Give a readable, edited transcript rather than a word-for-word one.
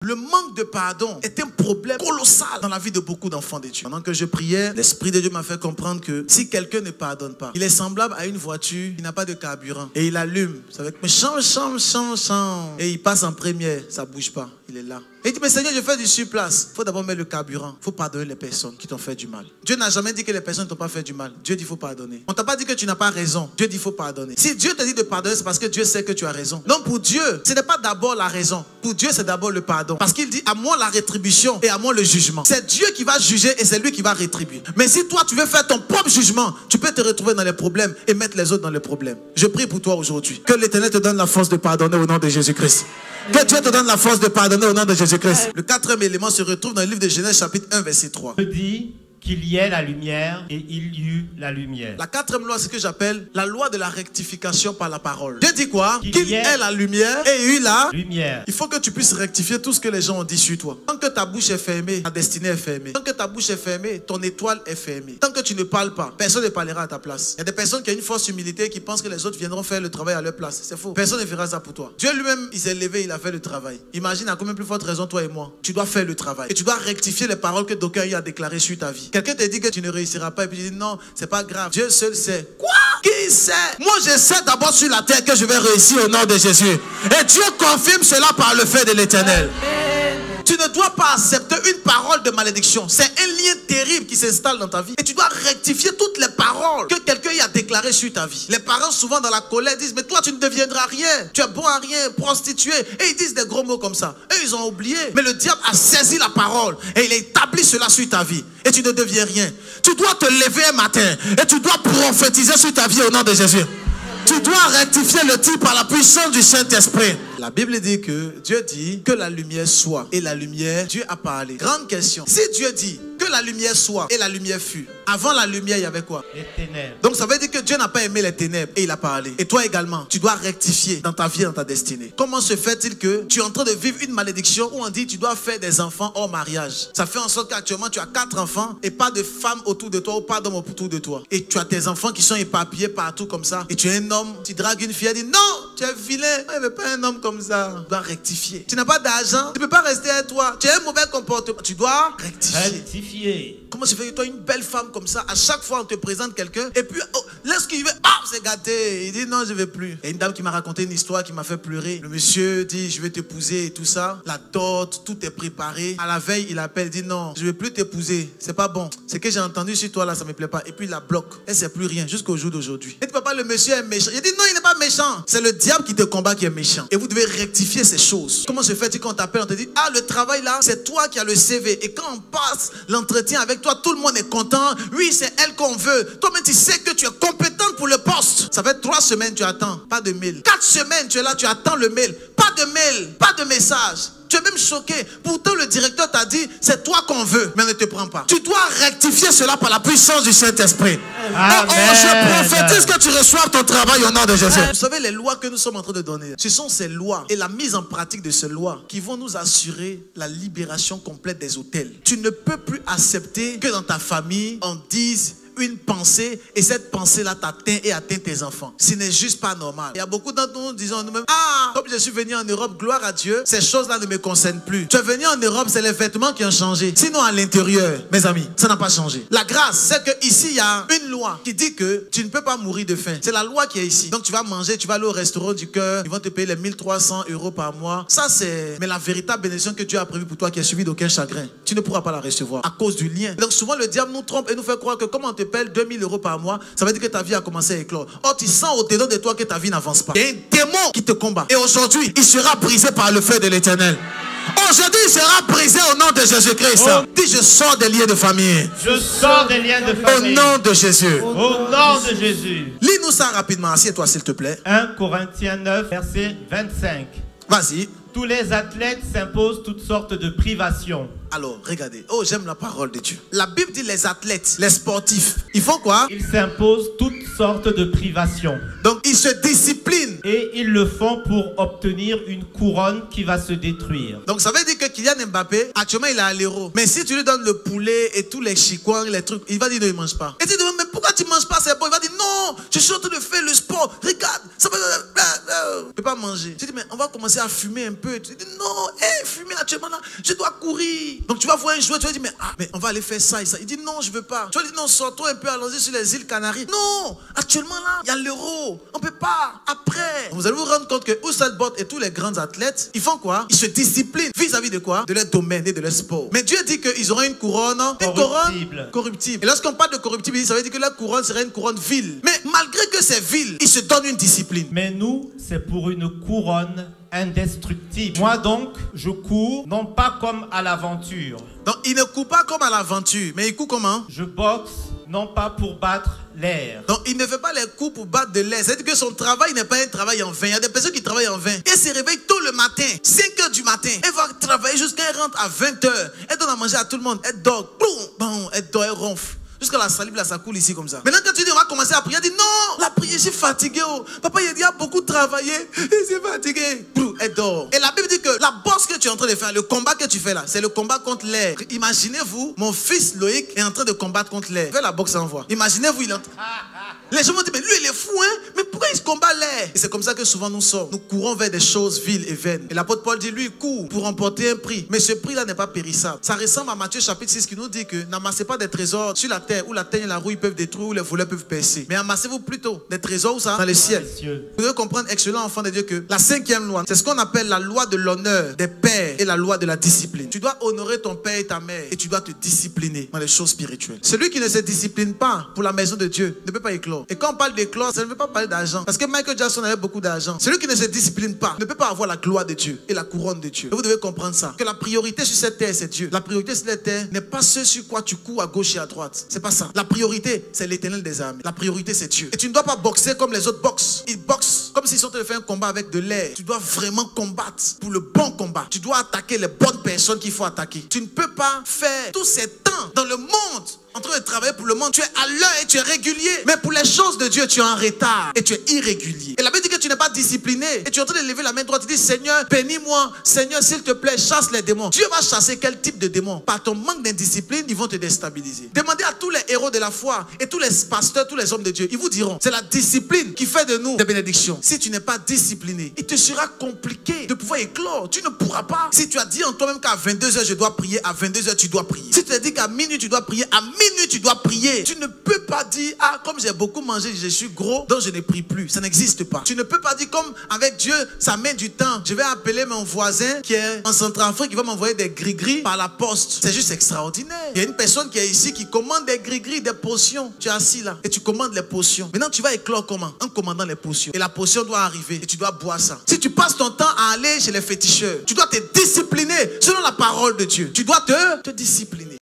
Le manque de pardon est un problème colossal dans la vie de beaucoup d'enfants de Dieu. Pendant que je priais, l'Esprit de Dieu m'a fait comprendre que si quelqu'un ne pardonne pas, il est semblable à une voiture qui n'a pas de carburant. Et il allume, ça va être change. Et il passe en première, ça ne bouge pas, il est là. Et il dit, mais Seigneur, je fais du surplace. Il faut d'abord mettre le carburant. Il faut pardonner les personnes qui t'ont fait du mal. Dieu n'a jamais dit que les personnes ne t'ont pas fait du mal. Dieu dit qu'il faut pardonner. On ne t'a pas dit que tu n'as pas raison. Dieu dit qu'il faut pardonner. Si Dieu te dit de pardonner, c'est parce que Dieu sait que tu as raison. Non, pour Dieu, ce n'est pas d'abord la raison. Pour Dieu, c'est d'abord le pardon. Parce qu'il dit, à moi la rétribution et à moi le jugement. C'est Dieu qui va juger et c'est lui qui va rétribuer. Mais si toi, tu veux faire ton propre jugement, tu peux te retrouver dans les problèmes et mettre les autres dans les problèmes. Je prie pour toi aujourd'hui. Que l'Éternel te donne la force de pardonner au nom de Jésus-Christ. Que Dieu te donne la force de pardonner au nom de Jésus-Christ. Le quatrième élément se retrouve dans le livre de Genèse chapitre 1 verset 3. Je dis qu'il y ait la lumière et il y eut la lumière. La quatrième loi, c'est ce que j'appelle la loi de la rectification par la parole. Dieu dit quoi? Qu'il y ait la lumière et il y eut la lumière. Il faut que tu puisses rectifier tout ce que les gens ont dit sur toi. Tant que ta bouche est fermée, ta destinée est fermée. Tant que ta bouche est fermée, ton étoile est fermée. Tant que tu ne parles pas, personne ne parlera à ta place. Il y a des personnes qui ont une fausse humilité et qui pensent que les autres viendront faire le travail à leur place. C'est faux. Personne ne fera ça pour toi. Dieu lui-même, il s'est levé, il a fait le travail. Imagine à combien plus forte raison toi et moi. Tu dois faire le travail. Et tu dois rectifier les paroles que d'aucuns ont déclarées sur ta vie. Quelqu'un te dit que tu ne réussiras pas et puis tu dis non, c'est pas grave. Dieu seul sait. Quoi? Qui sait? Moi je sais d'abord sur la terre que je vais réussir au nom de Jésus. Et Dieu confirme cela par le fait de l'Éternel. Tu ne dois pas accepter une parole de malédiction. C'est un lien terrible qui s'installe dans ta vie. Et tu dois rectifier toutes les paroles que quelqu'un y a déclarées sur ta vie. Les parents souvent dans la colère disent mais toi tu ne deviendras rien. Tu es bon à rien, prostitué. Et ils disent des gros mots comme ça. Eux ils ont oublié. Mais le diable a saisi la parole et il a établi cela sur ta vie. Et tu ne deviens rien. Tu dois te lever un matin et tu dois prophétiser sur ta vie au nom de Jésus. Tu dois rectifier le tir par la puissance du Saint-Esprit. La Bible dit que Dieu dit que la lumière soit. Et la lumière, Dieu a parlé. Grande question. Si Dieu dit que la lumière soit et la lumière fut, avant la lumière, il y avait quoi? Les ténèbres. Donc ça veut dire que Dieu n'a pas aimé les ténèbres et il a parlé. Et toi également, tu dois rectifier dans ta vie, dans ta destinée. Comment se fait-il que tu es en train de vivre une malédiction où on dit tu dois faire des enfants hors mariage? Ça fait en sorte qu'actuellement tu as 4 enfants et pas de femmes autour de toi ou pas d'hommes autour de toi. Et tu as tes enfants qui sont éparpillés partout comme ça. Et tu es un homme, tu dragues une fille, elle dit non, tu es vilain. Il ne veut pas un homme comme ça. Tu dois rectifier. Tu n'as pas d'argent, tu ne peux pas rester avec toi. Tu as un mauvais comportement. Tu dois rectifier. Comment se fait que toi, une belle femme comme ça, à chaque fois on te présente quelqu'un et puis oh, lorsqu'il veut, ah, c'est gâté. Il dit non, je ne vais plus. Il y a une dame qui m'a raconté une histoire qui m'a fait pleurer. Le monsieur dit je vais t'épouser et tout ça. La dot, tout est préparé. À la veille, il appelle, il dit non, je ne vais plus t'épouser. C'est pas bon. Ce que j'ai entendu sur toi là, ça ne me plaît pas. Et puis il la bloque. Elle ne sait plus rien jusqu'au jour d'aujourd'hui. Et papa, le monsieur est méchant. Il dit non, il n'est pas méchant. C'est le diable qui te combat qui est méchant. Et vous devez rectifier ces choses. Comment se fait-il qu'on t'appelle, on te dit ah, le travail là, c'est toi qui as le CV. Et quand on passe l'entretien avec toi, tout le monde est content. Oui, c'est elle qu'on veut. Toi-même, tu sais que tu es compétente pour le poste. Ça fait 3 semaines, tu attends. Pas de mail. 4 semaines, tu es là, tu attends le mail. Pas de mail, pas de message. Tu es même choqué. Pourtant, le directeur t'a dit, c'est toi qu'on veut, mais ne te prends pas. Tu dois rectifier cela par la puissance du Saint-Esprit. Je prophétise que tu reçoives ton travail au nom de Jésus. Vous savez, les lois que nous sommes en train de donner, ce sont ces lois et la mise en pratique de ces lois qui vont nous assurer la libération complète des autels. Tu ne peux plus accepter que dans ta famille, on dise une pensée et cette pensée-là t'atteint et atteint tes enfants. Ce n'est juste pas normal. Il y a beaucoup d'entre nous disant nous-mêmes, ah, comme je suis venu en Europe, gloire à Dieu, ces choses-là ne me concernent plus. Tu es venu en Europe, c'est les vêtements qui ont changé. Sinon, à l'intérieur, mes amis, ça n'a pas changé. La grâce, c'est qu'ici, il y a une loi qui dit que tu ne peux pas mourir de faim. C'est la loi qui est ici. Donc, tu vas manger, tu vas aller au restaurant du cœur, ils vont te payer les 1300 € par mois. Ça, c'est... Mais la véritable bénédiction que Dieu a prévue pour toi, qui est suivie d'aucun chagrin, tu ne pourras pas la recevoir à cause du lien. Donc, souvent, le diable nous trompe et nous fait croire que comme on te paye 2000 € par mois, ça veut dire que ta vie a commencé à éclore. Or, tu sens au-dedans de toi que ta vie n'avance pas. Il y a un démon qui te combat. Et aujourd'hui, il sera brisé par le feu de l'Éternel. Aujourd'hui, il sera brisé au nom de Jésus-Christ. Oh. Dis, je sors des liens de famille. Je sors des liens de famille. Au nom de Jésus. Au nom de Jésus. Lis-nous ça rapidement. Assieds-toi, s'il te plaît. 1 Corinthiens 9, verset 25. Vas-y. Tous les athlètes s'imposent toutes sortes de privations. Alors, regardez. Oh, j'aime la parole de Dieu. La Bible dit les athlètes, les sportifs, ils font quoi? Ils s'imposent toutes sortes de privations. Donc, ils se disciplinent. Et ils le font pour obtenir une couronne qui va se détruire. Donc, ça veut dire que Kylian Mbappé, actuellement, il est à l'Euro. Mais si tu lui donnes le poulet et tous les chikwang, les trucs, il va dire non, il ne mange pas. Et tu dis, mais pourquoi tu ne manges pas? C'est bon. Il va dire, non, je suis en train de faire le sport. Regarde, ça va. Il ne peut pas manger. Tu dis, mais on va commencer à fumer un peu. Tu dis, non, fumer actuellement, là, je dois courir. Donc, tu vas voir un joueur, tu vas dire, mais on va aller faire ça et ça. Il dit, non, je ne veux pas. Tu vas dire, non, sors-toi un peu, allons-y sur les îles Canaries. Non, actuellement, là, il y a l'Euro. On ne peut pas. Après, vous allez vous rendre compte que Usain Bolt et tous les grands athlètes, ils font quoi? Ils se disciplinent vis-à-vis de quoi? De leur domaine et de leur sport. Mais Dieu dit qu'ils auront une couronne corruptible. Et lorsqu'on parle de corruptible, ça veut dire que la couronne serait une couronne vile. Mais malgré que c'est vil, ils se donnent une discipline. Mais nous, c'est pour une couronne indestructible. Moi donc, je cours non pas comme à l'aventure. Donc il ne court pas comme à l'aventure, mais il court comment? Je boxe non pas pour battre l'air. Donc il ne fait pas les coups pour battre de l'air. C'est-à-dire que son travail n'est pas un travail en vain. Il y a des personnes qui travaillent en vain. Elle se réveille tôt le matin, 5 h du matin. Elle va travailler jusqu'à elle rentre à 20 h. Elle donne à manger à tout le monde. Elle dort. Bon, elle dort, elle ronfle. Jusqu'à la salive, là, ça coule ici comme ça. Maintenant, quand tu dis, on va commencer à prier, elle dit, non, la prière, je suis fatigué. Oh. Papa, il a beaucoup travaillé. Il s'est fatigué. Elle dort. Et la Bible dit que la boxe que tu es en train de faire, le combat que tu fais là, c'est le combat contre l'air. Imaginez-vous, mon fils Loïc est en train de combattre contre l'air. Fais la boxe en voix. Imaginez-vous, il est en train. Les gens vont dire, mais lui, il est fou, hein? Mais pourquoi il se combat l'air? Et c'est comme ça que souvent nous sommes. Nous courons vers des choses viles et vaines. Et l'apôtre Paul dit, lui, il court pour remporter un prix. Mais ce prix-là n'est pas périssable. Ça ressemble à Matthieu chapitre 6 qui nous dit que n'amassez pas des trésors sur la terre où la terre et la rouille peuvent détruire, où les voleurs peuvent percer. Mais amassez-vous plutôt des trésors où ça? Dans le ciel. Vous devez comprendre, excellent enfant de Dieu, que la 5e loi, c'est ce qu'on appelle la loi de l'honneur des pères et la loi de la discipline. Tu dois honorer ton père et ta mère et tu dois te discipliner dans les choses spirituelles. Celui qui ne se discipline pas pour la maison de Dieu ne peut pas éclore. Et quand on parle d'éclore, ça ne veut pas parler d'argent. Parce que Michael Jackson avait beaucoup d'argent. Celui qui ne se discipline pas ne peut pas avoir la gloire de Dieu et la couronne de Dieu. Et vous devez comprendre ça. Que la priorité sur cette terre, c'est Dieu. La priorité sur cette terre n'est pas ce sur quoi tu cours à gauche et à droite. C'est pas ça. La priorité, c'est l'Éternel des armées. La priorité, c'est Dieu. Et tu ne dois pas boxer comme les autres boxent. Ils boxent comme s'ils sont en train de faire un combat avec de l'air. Tu dois vraiment combattre pour le bon combat. Tu dois attaquer les bonnes personnes qu'il faut attaquer. Tu ne peux pas faire tous ces temps dans le monde en train de travailler pour le monde. Tu es à l'heure et tu es régulier. Mais pour les choses de Dieu, tu es en retard et tu es irrégulier. Et la Bible dit que tu n'es pas discipliné. Et tu es en train de lever la main droite. Tu dis, Seigneur, bénis-moi. Seigneur, s'il te plaît, chasse les démons. Dieu va chasser quel type de démons? Par ton manque d'indiscipline, ils vont te déstabiliser. Demandez à tous les héros de la foi et tous les pasteurs, tous les hommes de Dieu. Ils vous diront, c'est la discipline qui fait de nous des bénédictions. Si tu n'es pas discipliné, il te sera compliqué de pouvoir éclore. Tu ne pourras pas. Si tu as dit en toi-même qu'à 22 h, je dois prier, à 22 h, tu dois prier. Si tu as dit qu'à minuit, tu dois prier, à minuit, tu dois prier. Tu ne peux pas dire, ah, comme j'ai beaucoup mangé, je suis gros, donc je ne prie plus. Ça n'existe pas. Tu ne peux pas dire, comme avec Dieu, ça met du temps. Je vais appeler mon voisin qui est en Centrafrique, qui va m'envoyer des gris-gris par la poste. C'est juste extraordinaire. Il y a une personne qui est ici qui commande des gris-gris, des potions. Tu es assis là et tu commandes les potions. Maintenant, tu vas éclore comment? En commandant les potions. Et la potion doit arriver et tu dois boire ça. Si tu passes ton temps à aller chez les féticheurs, tu dois te discipliner selon la parole de Dieu. Tu dois te discipliner.